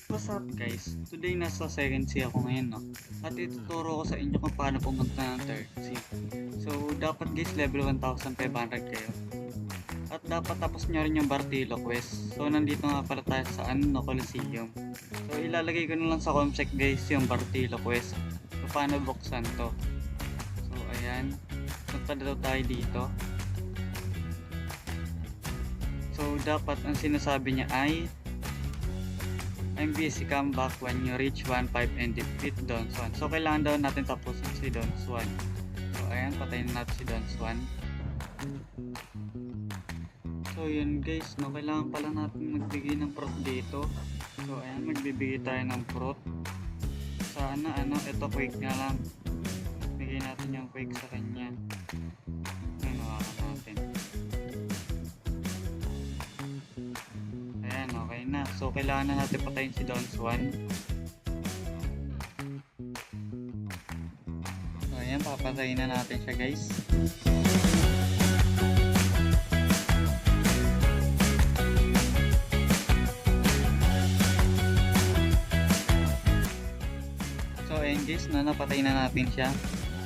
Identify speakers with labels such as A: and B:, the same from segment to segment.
A: What's up guys? Today nasa second sea ako ngayon, no? At ituturo ko sa inyo kung paano pumunta ng third sea. So dapat guys level 1,500 kayo. At dapat tapos nyo rin yung Bartilo quest. So nandito nga pala tayo sa Coliseum. So ilalagay ko na lang sa comsec guys yung Bartilo quest. So paano buksan to. So ayan. Punta na tayo dito. So dapat ang sinasabi niya ay I'm busy, come back when you reach 1.5 and defeat Don Swan. So kailangan daw natin tapusin si Don Swan. So ayan, patayin natin si Don Swan. So yun guys, no, kailangan pala natin magbigay ng fruit dito. So ayan, magbibigay tayo ng fruit. Sana ito quick na lang. Bigay natin yung quick sa kanya. Ayan, hawakan natin. Ayan, okay na. So kailangan na natin patayin si Don Swan. So ayan, papatayin na natin siya guys. So ayan guys, napatay na natin siya.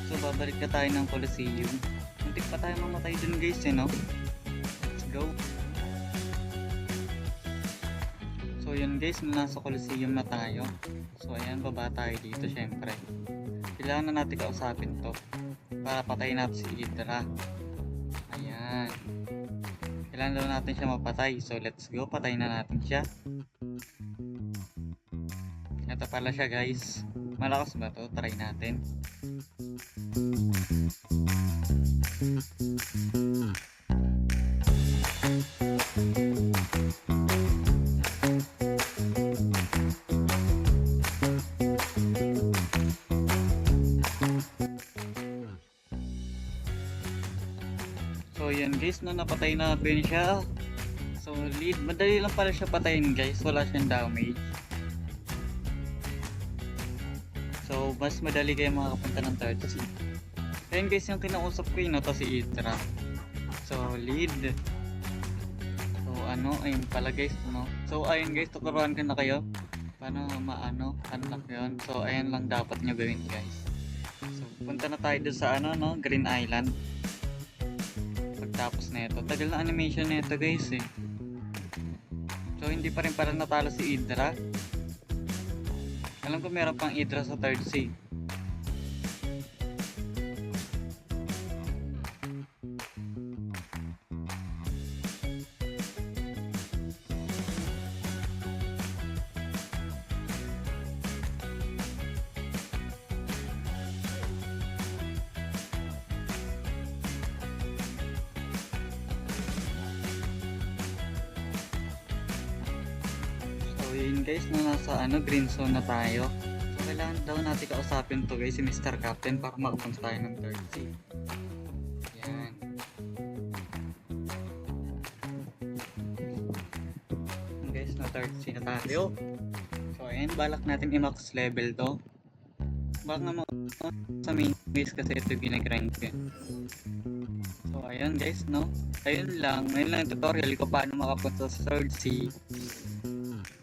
A: So babalik na tayo ng Coliseum. Muntik pa tayo mamatay dun guys, no? Let's go. So yun guys, nasa Coliseum na tayo. So ayan, baba tayo dito syempre. Kailangan na natin kausapin to para patayin natin si Hydra. Ayan. Kailangan daw natin siya mapatay. So let's go, patayin na natin siya. Ito pala siya guys. Malakas ba to? Try natin. So yan guys, napatay natin siya. So lead, madali lang pala siya patayin guys. Wala siyang damage. So mas madali kayo makakapunta ng third sea. Ayun guys, yung kinausap ko yun, to si Hydra. So lead. So ayun pala guys, no. So ayun guys, tuturuan ko na kayo paano unlock yun. So ayun lang dapat nyo gawin guys. So punta na tayo doon sa Green Island. Pagtapos na ito, tagal na animation na ito guys eh. So hindi pa rin pala natalo si Hydra. Alam ko meron pang Hydra sa third sea. So yun guys, nasa green zone na tayo. So kailangan daw natin kausapin to guys si Mr. Captain para makapunta tayo ng third sea. Yan. Guys, na third sea na tayo. So ayan, balak natin i-max level to. Baka mo sa main base kasi ito ginagrind ko. So ayun guys, no. Ayun lang, ngayon lang tutorial ko paano makapunta sa third sea.